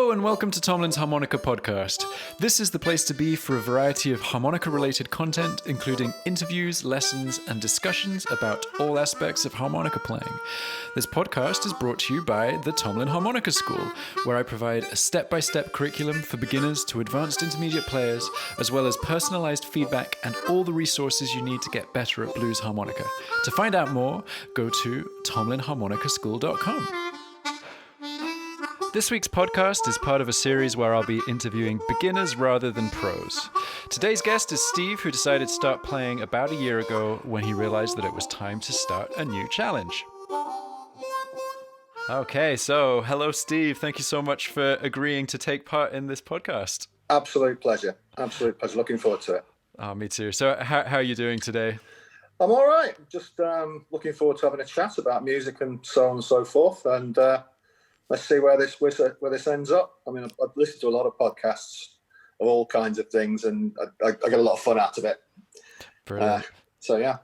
Hello and welcome to Tomlin's Harmonica Podcast. This is the place to be for a variety of harmonica-related content, including interviews, lessons, and discussions about all aspects of harmonica playing. This podcast is brought to you by the Tomlin Harmonica School, where I provide a step-by-step curriculum for beginners to advanced intermediate players, as well as personalised feedback and all the resources you need to get better at blues harmonica. To find out more, go to tomlinharmonicaschool.com. This week's podcast is part of a series where I'll be interviewing beginners rather than pros. Today's guest is Steve, who decided to start playing about a year ago when he realized that it was time to start a new challenge. Okay, so hello, Steve. Thank you so much for agreeing to take part in this podcast. Absolute pleasure. Absolute pleasure. Looking forward to it. Oh, me too. So how are you doing today? I'm all right. Just looking forward to having a chat about music and so on and so forth. And let's see where this ends up. I mean, I've listened to a lot of podcasts of all kinds of things, and I get a lot of fun out of it. Brilliant. So yeah.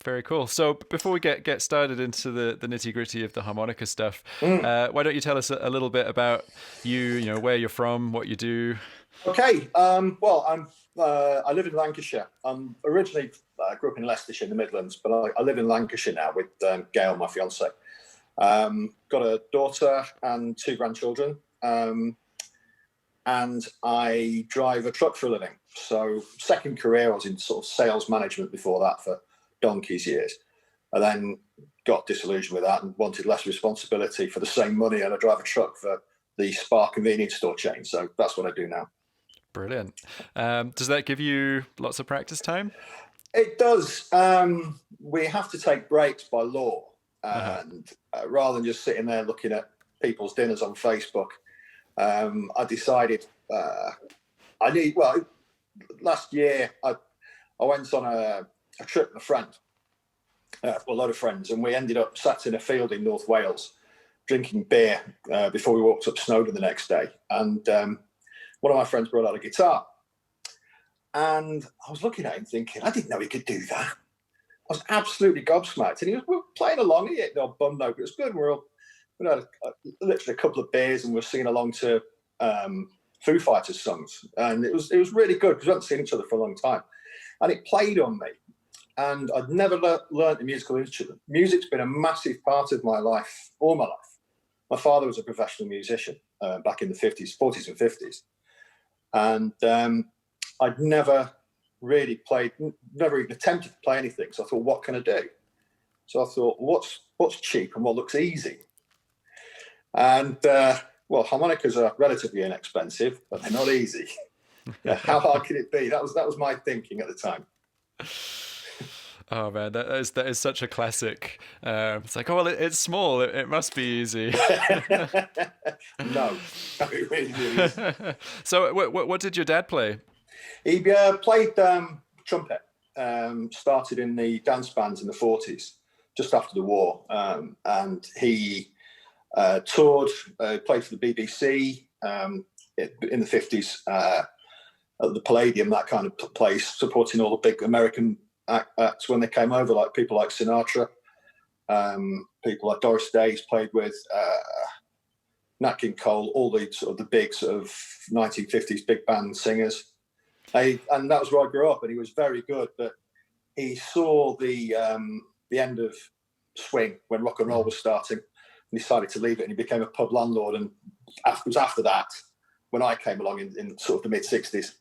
Very cool. So before we get started into the nitty-gritty of the harmonica stuff, why don't you tell us a little bit about you, where you're from, what you do? Okay. Well, I live in Lancashire. I'm originally grew up in Leicestershire in the Midlands, but I live in Lancashire now with Gail, my fiance. Got a daughter and two grandchildren, and I drive a truck for a living. So second career, I was in sort of sales management before that for donkey's years. I then got disillusioned with that and wanted less responsibility for the same money, and I drive a truck for the Spar convenience store chain. So that's what I do now. Brilliant. Does that give you lots of practice time? It does. We have to take breaks by law. And rather than just sitting there looking at people's dinners on Facebook, I decided last year I went on a trip with a friend, a lot of friends, and we ended up sat in a field in North Wales drinking beer before we walked up Snowdon the next day. And one of my friends brought out a guitar, and I was looking at him thinking, I didn't know he could do that. I was absolutely gobsmacked, and we were playing along. He hit no bum note, but it was good. We had literally a couple of beers, and we were singing along to Foo Fighters songs, and it was really good because we hadn't seen each other for a long time. And it played on me, and I'd never learned a musical instrument. Music's been a massive part of my life, all my life. My father was a professional musician back in the 40s and 50s, and I'd never really never even attempted to play anything. So I thought, what can I do? So I thought, what's cheap and what looks easy? And harmonicas are relatively inexpensive, but they're not easy. How hard can it be? That was my thinking at the time. Oh man, that is such a classic. It's like, oh well, it's small. It must be easy. No, it really is. So, what did your dad play? He played trumpet. Started in the dance bands in the 40s, just after the war, and he toured. Played for the BBC in the 50s at the Palladium, that kind of place, supporting all the big American acts when they came over, like people like Sinatra, people like Doris Day. Played with Nat King Cole, all the sort of the big sort of 1950s big band singers. And that was where I grew up, and he was very good. But he saw the end of swing when rock and roll was starting, and decided to leave it. And he became a pub landlord. And it was after that when I came along in sort of the mid '60s.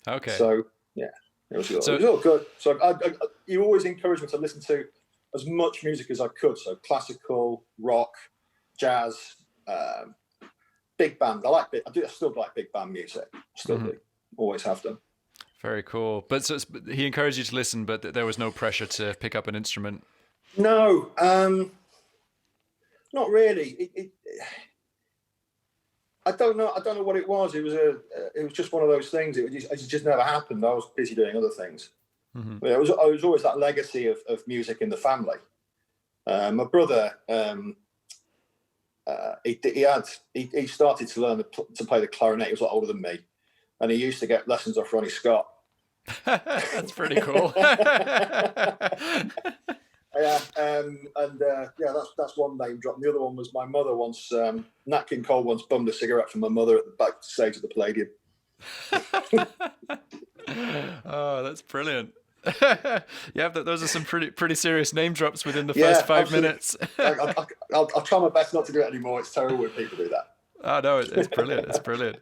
Okay. So yeah, it was all good. So you always encouraged me to listen to as much music as I could. So classical, rock, jazz, big band. I still like big band music. Still do. Always have done. Very cool. But so he encouraged you to listen, but there was no pressure to pick up an instrument. No, not really. I don't know what it was. It was just one of those things. It just never happened. I was busy doing other things. Mm-hmm. But it was always that legacy of music in the family. My brother, he started to learn to play the clarinet. He was a lot older than me. And he used to get lessons off Ronnie Scott. That's pretty cool. Yeah, yeah, that's one name drop. The other one was my mother once. Nat King Cole once bummed a cigarette from my mother at the back stage of the Palladium. Oh, that's brilliant. Yeah, those are some pretty serious name drops within the Yeah, first 5 absolutely. minutes. I'll try my best not to do it anymore. It's terrible when people do that. Oh no, it's brilliant. It's brilliant.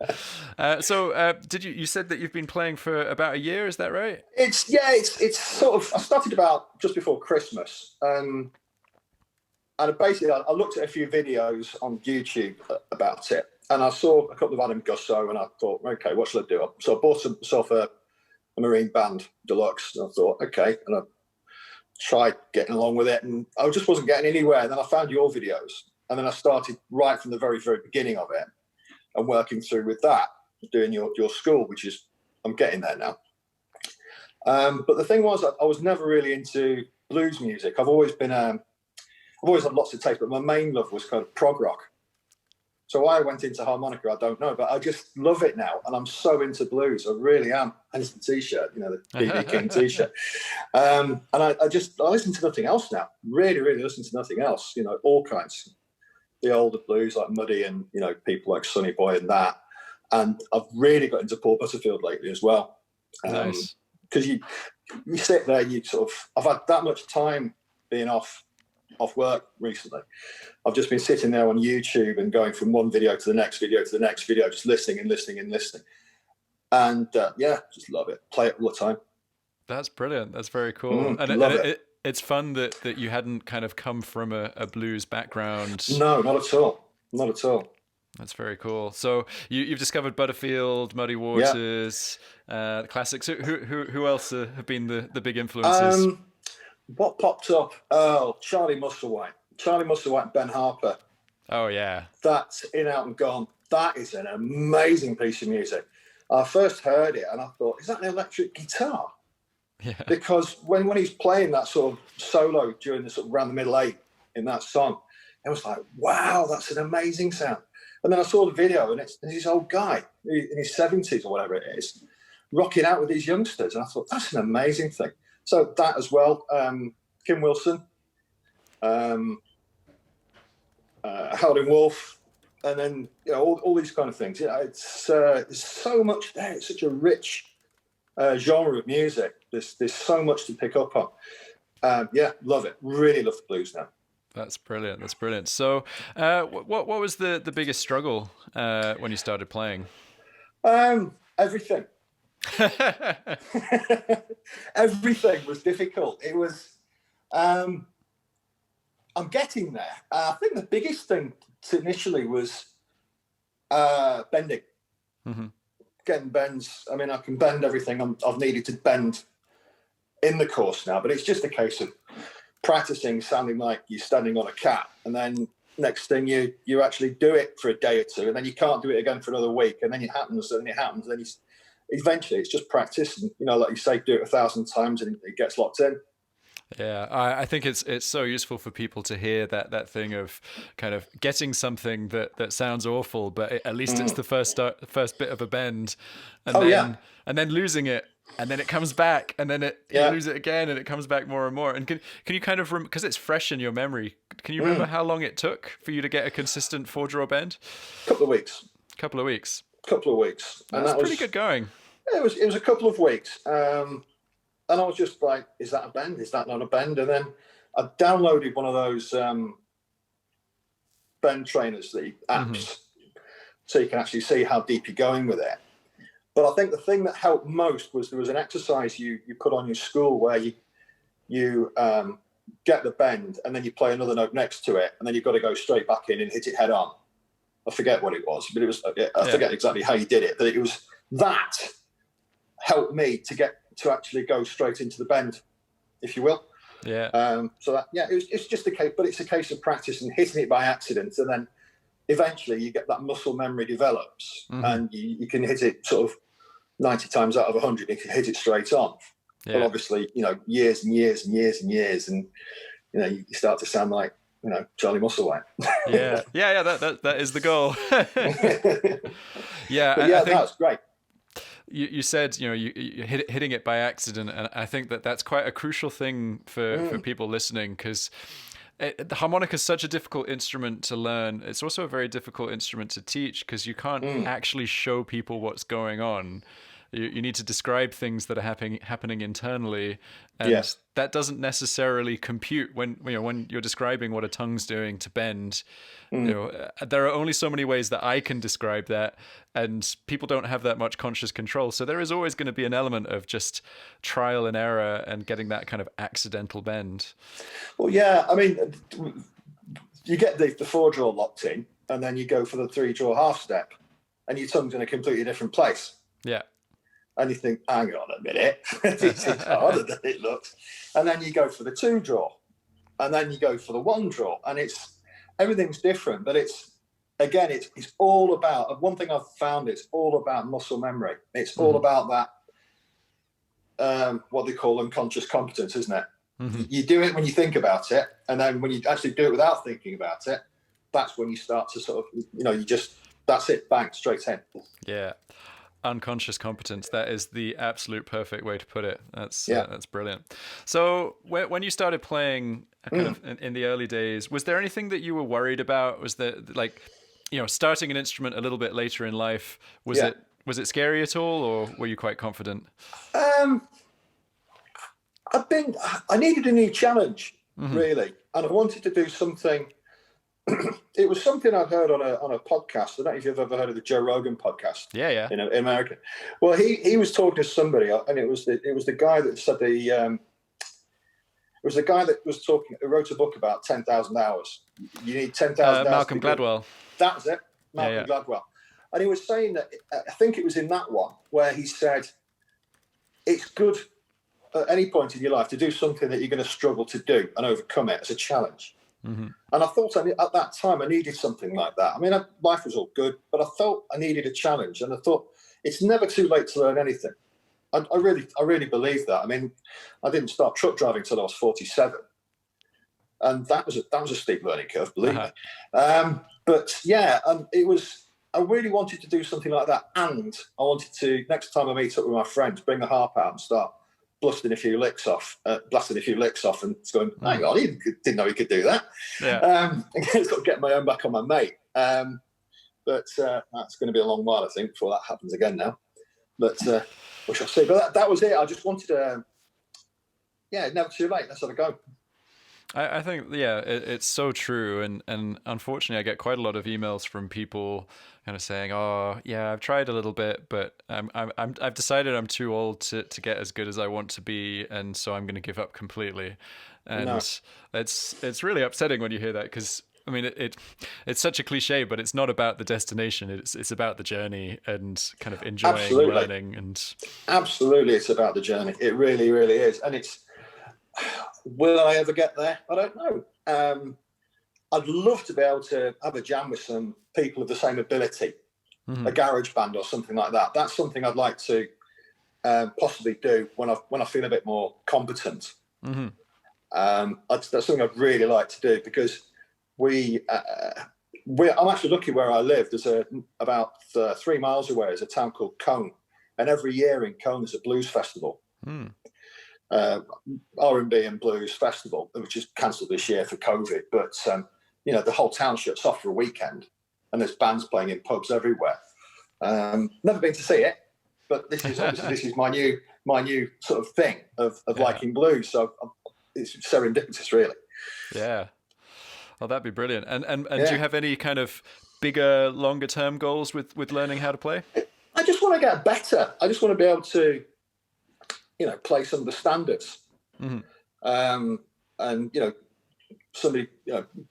So, did you said that you've been playing for about a year? Is that right? It's sort of. I started about just before Christmas, and basically I looked at a few videos on YouTube about it, and I saw a couple of Adam Gusso, and I thought, okay, what should I do? So I bought myself a Marine Band Deluxe, and I thought, okay, and I tried getting along with it, and I just wasn't getting anywhere. And then I found your videos, and then I started right from the very, very beginning of it and working through with that, doing your school, which is, I'm getting there now. But the thing was, I was never really into blues music. I've always had lots of taste, but my main love was kind of prog rock. So why I went into harmonica, I don't know, but I just love it now, and I'm so into blues. I really am. And it's the T-shirt, the BB King T-shirt. And I listen to nothing else now. Really, really listen to nothing else. All kinds. The older blues like Muddy, and people like Sonny Boy and that. And I've really got into Paul Butterfield lately as well. Nice. Because you sit there, I've had that much time being off work recently. I've just been sitting there on YouTube and going from one video to the next video to the next video, just listening and listening and listening. And just love it. Play it all the time. That's brilliant. That's very cool. And it's fun that you hadn't kind of come from a blues background. No, not at all. Not at all. That's very cool. So you've discovered Butterfield, Muddy Waters, the classics. Who else have been the big influences? What popped up? Oh, Charlie Musselwhite and Ben Harper. Oh yeah. That's In, Out and Gone. That is an amazing piece of music. I first heard it and I thought, is that an electric guitar? Yeah. Because when he's playing that sort of solo during the sort of around the middle eight in that song, it was like, wow, that's an amazing sound. And then I saw the video, and it's this old guy in his 70s or whatever it is, rocking out with these youngsters. And I thought, that's an amazing thing. So that as well, Kim Wilson, Howling Wolf, and then all these kind of things. It's there's so much there. It's such a rich genre of music. There's so much to pick up on. Love it. Really love the blues now. That's brilliant. That's brilliant. So, what was the biggest struggle when you started playing? Everything. Everything was difficult. It was. I'm getting there. I think the biggest thing initially was bending. Mm-hmm. Getting bends. I mean, I can bend everything I've needed to bend in the course now, but it's just a case of practicing sounding like you're standing on a cat, and then next thing you actually do it for a day or two, and then you can't do it again for another week, and then it happens, and then eventually it's just practice, and like you say, do it 1,000 times and it gets locked in. Yeah, I think it's so useful for people to hear that thing of kind of getting something that sounds awful, but at least it's the first bit of a bend, and then losing it, and then it comes back, and then you lose it again, and it comes back more and more. And can you kind of because it's fresh in your memory? Can you remember how long it took for you to get a consistent 4-draw bend? Couple of weeks. And that's pretty good going. It was a couple of weeks. And I was just like, is that a bend? Is that not a bend? And then I downloaded one of those bend trainers, the apps, so you can actually see how deep you're going with it. But I think the thing that helped most was there was an exercise you put on your school where you get the bend and then you play another note next to it, and then you've got to go straight back in and hit it head on. I forget what it was, but it was, I forget exactly how you did it, but it was that helped me to actually go straight into the bend, if you will. Yeah. So that, it's just a case, but it's a case of practice and hitting it by accident, and then eventually you get that muscle memory develops, and you can hit it sort of 90 times out of 100. You can hit it straight on. Yeah. But obviously, years and years and years and years, and you start to sound like Charlie Musselwhite. yeah. That is the goal. Yeah, I think that's great. you said, you hitting it by accident, and I think that that's quite a crucial thing for people listening, because the harmonica is such a difficult instrument to learn. It's also a very difficult instrument to teach, because you can't actually show people what's going on. You need to describe things that are happening internally, and Yes. that doesn't necessarily compute when you're describing what a tongue's doing to bend. There are only so many ways that I can describe that, and people don't have that much conscious control. So there is always going to be an element of just trial and error and getting that kind of accidental bend. Well, yeah, I mean, you get the 4-draw locked in, and then you go for the 3-draw half step, and your tongue's in a completely different place. Yeah. And you think, hang on a minute, it's harder than it looks. And then you go for the 2-draw, and then you go for the 1-draw, and everything's different. But it's all about, one thing I've found, it's all about muscle memory. It's all about that, what they call unconscious competence, isn't it? Mm-hmm. You do it when you think about it, and then when you actually do it without thinking about it, that's when you start to sort of, that's it, bang, straight in. Yeah. Unconscious competence. That is the absolute perfect way to put it. That's brilliant. So when you started playing kind of in the early days, was there anything that you were worried about? Was there, like, starting an instrument a little bit later in life, was it scary at all, or were you quite confident? I needed a new challenge, really, and I wanted to do something. It was something I'd heard on a podcast. I don't know if you've ever heard of the Joe Rogan podcast. Yeah. In America. Well, he was talking to somebody, and it was the guy that said it was the guy that was talking. Who wrote a book about 10,000 hours. You need 10,000 hours. Malcolm Gladwell. That was it, Malcolm Gladwell. And he was saying that, I think it was in that one where he said, it's good at any point in your life to do something that you're going to struggle to do and overcome it as a challenge. Mm-hmm. And I thought at that time I needed something like that. I mean, life was all good, but I felt I needed a challenge, and I thought it's never too late to learn anything. I really believe that. I mean, I didn't start truck driving until I was 47, and that was a steep learning curve, believe me. But yeah, and I really wanted to do something like that, and I wanted to, next time I meet up with my friends, bring the harp out and start blasting a few licks off, and it's going, hang on, he didn't know he could do that. Yeah. Sort of getting my own back on my mate. But that's going to be a long while, I think, before that happens again now. But we shall see. But that was it. I just wanted to, never too late. Let's have a go. I think, it's so true. And unfortunately, I get quite a lot of emails from people kind of saying, oh, yeah, I've tried a little bit, but I've decided I'm too old to get as good as I want to be, and so I'm going to give up completely. And it's really upsetting when you hear that, because, I mean, it's such a cliche, but it's not about the destination. It's about the journey and kind of enjoying learning. And absolutely, it's about the journey. It really, really is. And will I ever get there? I don't know. I'd love to be able to have a jam with some people of the same ability, a garage band or something like that. That's something I'd like to possibly do when I feel a bit more competent. Mm-hmm. That's something I'd really like to do, because I'm actually lucky where I live. There's about 3 miles away is a town called Cone, and every year in Cone there's a blues festival. R&B and blues festival, which is cancelled this year for COVID, but the whole town shuts off for a weekend, and there's bands playing in pubs everywhere. Never been to see it, but this is my new sort of thing of liking blues. So it's serendipitous, really. Yeah. Well, that'd be brilliant. And do you have any kind of bigger, longer term goals with learning how to play? I just want to get better. I just want to be able to, play some of the standards. Mm-hmm. And, somebody,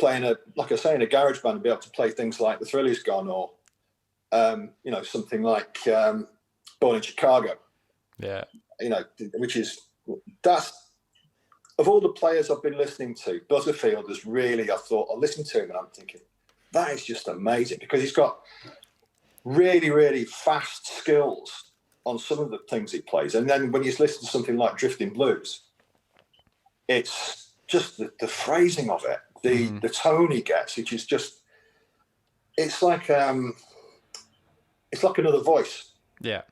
playing like I say, in a garage band, and be able to play things like The Thrill Is Gone, or, something like Born in Chicago. Yeah. That's, of all the players I've been listening to, Butterfield is really, I listened to him and I'm thinking, that is just amazing, because he's got really, really fast skills on some of the things he plays. And then when you listen to something like Drifting Blues, it's just the phrasing of it, the tone he gets, which is just, it's like another voice. Yeah.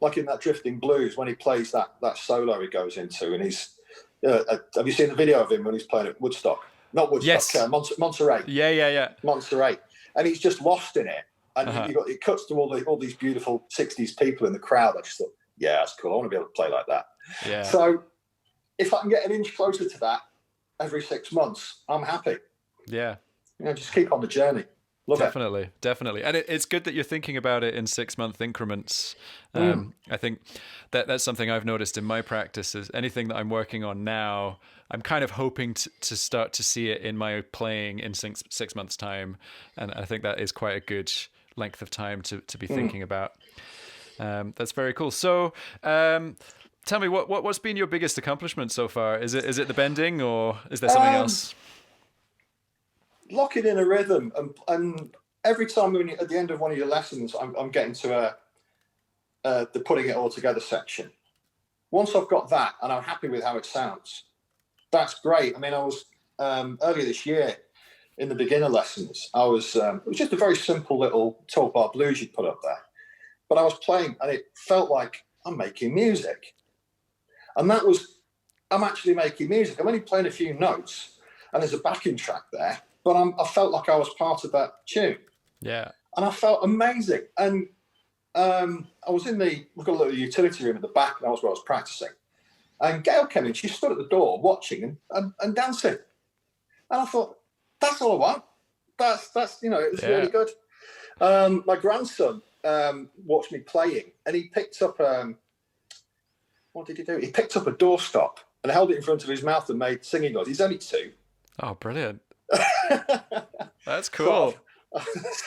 like in that Drifting Blues, when he plays that solo he goes into, and he's have you seen the video of him when he's playing at Woodstock? Not Woodstock, Yes. Monterey. Yeah. Monterey, and he's just lost in it. And it cuts to all these beautiful '60s people in the crowd. I just thought, yeah, that's cool. I want to be able to play like that. Yeah. So if I can get an inch closer to that every 6 months, I'm happy. Yeah. Just keep on the journey. Definitely. And it's good that you're thinking about it in 6-month increments. I think that's something I've noticed in my practice is anything that I'm working on now, I'm kind of hoping to start to see it in my playing in 6 months' time. And I think that is quite a good length of time to be thinking about. That's very cool. So tell me, what's been your biggest accomplishment so far? Is it the bending, or is there something else? Locking in a rhythm, and every time at the end of one of your lessons, I'm getting to the putting it all together section. Once I've got that and I'm happy with how it sounds, that's great. I mean, I was earlier this year in the beginner lessons, it was just a very simple little 12-bar blues you'd put up there, but I was playing and it felt like I'm making music, and I'm actually making music. I'm only playing a few notes and there's a backing track there, but I felt like I was part of that tune. Yeah. And I felt amazing. And I was we've got a little utility room at the back, and that was where I was practicing. And Gail came in, she stood at the door watching and dancing. And I thought, that's all I want. That's it was really good. My grandson watched me playing, and he picked up, what did he do? He picked up a doorstop and held it in front of his mouth and made singing noise. He's only 2. Oh, brilliant. That's cool.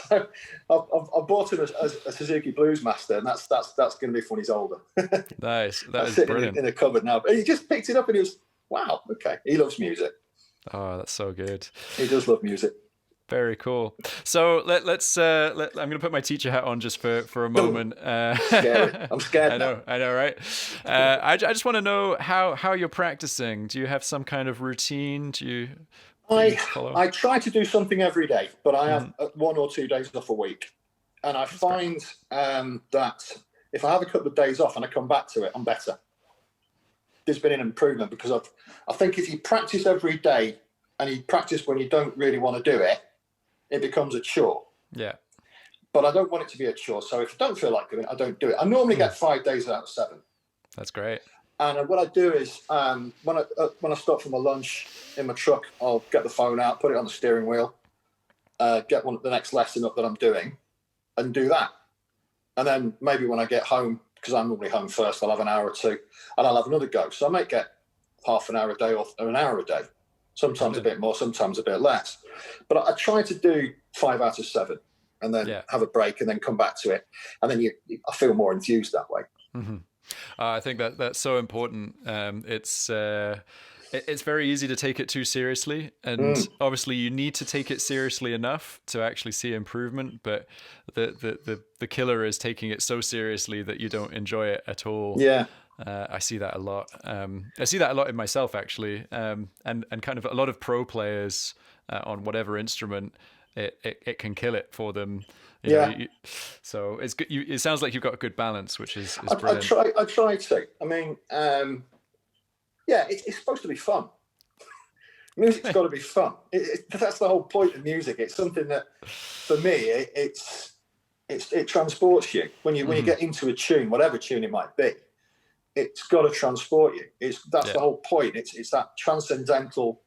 So I bought him a Suzuki Bluesmaster, and that's going to be when he's older. Nice. That is sitting brilliant. in a cupboard now. But he just picked it up and he was, wow, okay. He loves music. Oh, that's so good. He does love music. Very cool. So let's. I'm going to put my teacher hat on just for a moment. Scary. I'm scared. I know, right? I just want to know how you're practicing. Do you have some kind of routine? I try to do something every day, but I have 1 or 2 days off a week, and I find that if I have a couple of days off and I come back to it, I'm better. There's been an improvement because I think if you practice every day and you practice when you don't really want to do it, it becomes a chore. Yeah. But I don't want it to be a chore. So if I don't feel like doing it, I don't do it. I normally get 5 days out of 7. That's great. And what I do is when I stop for my lunch in my truck, I'll get the phone out, put it on the steering wheel, get the next lesson up that I'm doing, and do that. And then maybe when I get home, because I'm normally home first, I'll have an hour or 2, and I'll have another go. So I might get half an hour a day or an hour a day. Sometimes a bit more, sometimes a bit less. But I try to do 5 out of 7 and then have a break and then come back to it. And then I feel more enthused that way. Mm-hmm. I think that's so important. It's very easy to take it too seriously. And obviously you need to take it seriously enough to actually see improvement. But the killer is taking it so seriously that you don't enjoy it at all. Yeah. I see that a lot. I see that a lot in myself, actually, and kind of a lot of pro players on whatever instrument. It can kill it for them. You know, so it's good. It sounds like you've got a good balance, which is brilliant. I try to. I mean, it's supposed to be fun. Music's got to be fun. That's the whole point of music. It's something that, for me, it transports you when you get into a tune, whatever tune it might be. It's got to transport you. That's the whole point. It's that transcendental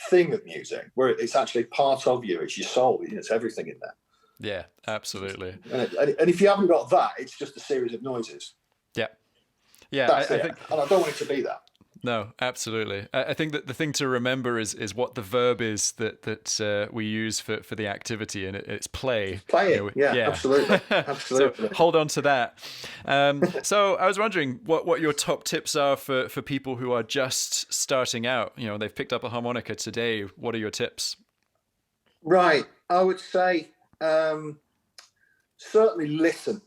thing of music where it's actually part of you. It's your soul. It's everything in there. Yeah, absolutely. And if you haven't got that, it's just a series of noises. Yeah. I think, and I don't want it to be that. No, absolutely. I think that the thing to remember is what the verb is that we use for the activity, and it's play. Play it, absolutely. Absolutely. So hold on to that. So I was wondering what your top tips are for people who are just starting out. You know, they've picked up a harmonica today. What are your tips? Right. I would say certainly listen.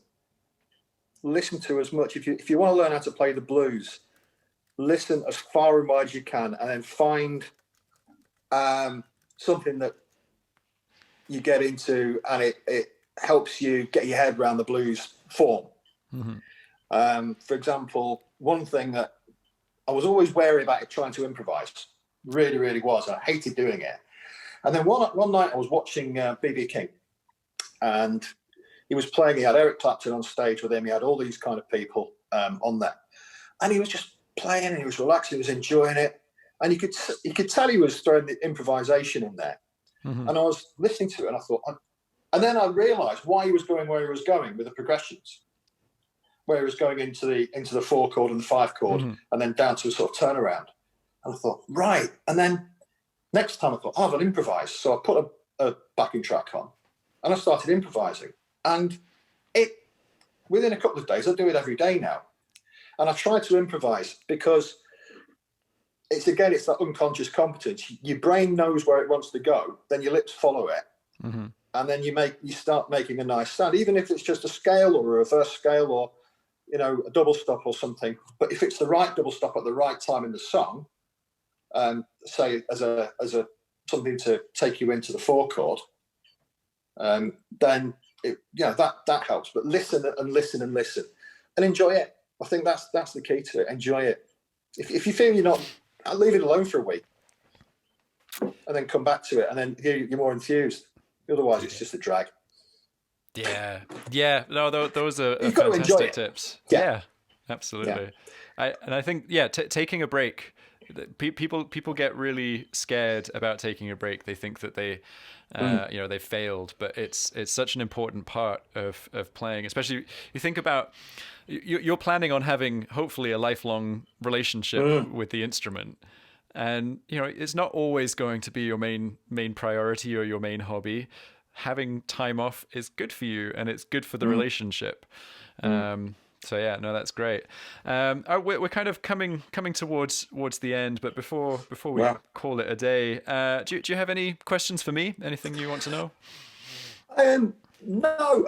Listen to as much. If you want to learn how to play the blues, listen as far and wide as you can, and then find something that you get into and it helps you get your head around the blues form. Mm-hmm. For example, one thing that I was always wary about it, trying to improvise, really, really was. I hated doing it. And then one night I was watching B.B. King, and he was playing. He had Eric Clapton on stage with him. He had all these kind of people on there, and he was just playing, and he was relaxing. He was enjoying it, and you could tell he was throwing the improvisation in there. Mm-hmm. And I was listening to it, and I thought, and then I realised why he was going where he was going with the progressions, where he was going into the 4 chord and the 5 chord, mm-hmm. and then down to a sort of turnaround. And I thought, right. And then next time I thought, I'll improvise. So I put a backing track on, and I started improvising. And within a couple of days, I do it every day now. And I try to improvise because it's that unconscious competence. Your brain knows where it wants to go, then your lips follow it. Mm-hmm. And then you start making a nice sound, even if it's just a scale or a reverse scale or, a double stop or something. But if it's the right double stop at the right time in the song, say as a something to take you into the 4 chord, then that helps. But listen and listen and listen and enjoy it. I think that's the key to it. Enjoy it. If you feel you're not, I'll leave it alone for a week and then come back to it, and then you're more enthused. Otherwise, it's just a drag. Yeah. No, those are fantastic tips. Yeah, absolutely. Yeah. I think taking a break. People get really scared about taking a break. They think that they failed, but it's such an important part of playing. Especially you think about you're planning on having hopefully a lifelong relationship with the instrument, and it's not always going to be your main priority or your main hobby. Having time off is good for you, and it's good for the relationship. So that's great. We're kind of coming towards the end, but before we call it a day, do you have any questions for me? Anything you want to know? No,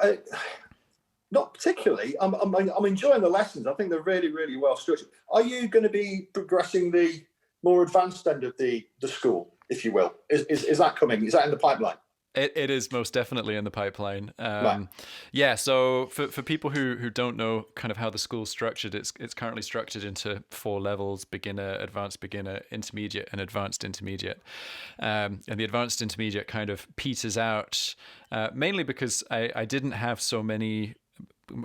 not particularly. I'm enjoying the lessons. I think they're really, really well structured. Are you going to be progressing the more advanced end of the school, if you will? Is that coming? Is that in the pipeline? It is most definitely in the pipeline. Right. Yeah, so for people who don't know kind of how the school's structured, it's currently structured into 4 levels: beginner, advanced beginner, intermediate, and advanced intermediate. And the advanced intermediate kind of peters out, mainly because I didn't have so many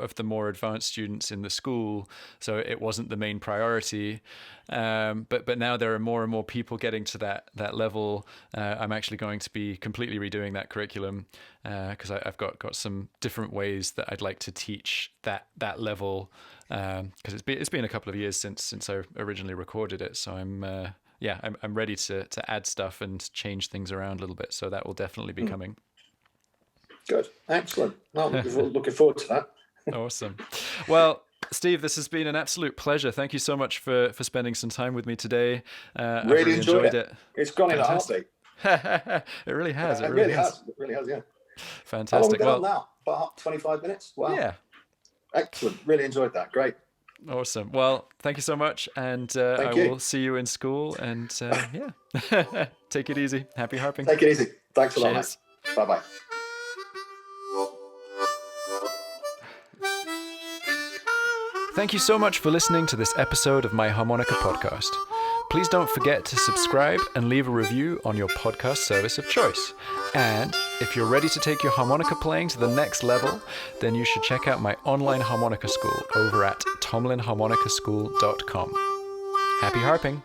of the more advanced students in the school, so it wasn't the main priority. But now there are more and more people getting to that level. I'm actually going to be completely redoing that curriculum because I've got some different ways that I'd like to teach that level, because it's been a couple of years since I originally recorded it. So I'm ready to add stuff and change things around a little bit. So that will definitely be coming. Good, excellent. Well, looking forward to that. Awesome. Well, Steve, this has been an absolute pleasure. Thank you so much for spending some time with me today. I've really enjoyed it. It's gone in a heartbeat. It really has. It really has. It really has, yeah. Fantastic. How long have we been on now? About 25 minutes? Wow. Yeah. Excellent. Really enjoyed that. Great. Awesome. Well, thank you so much. And I will see you in school. And take it easy. Happy harping. Take it easy. Thanks a lot, Cheers. mate. Bye-bye. Thank you so much for listening to this episode of my Harmonica podcast. Please don't forget to subscribe and leave a review on your podcast service of choice. And if you're ready to take your harmonica playing to the next level, then you should check out my online harmonica school over at tomlinharmonicaschool.com. Happy harping!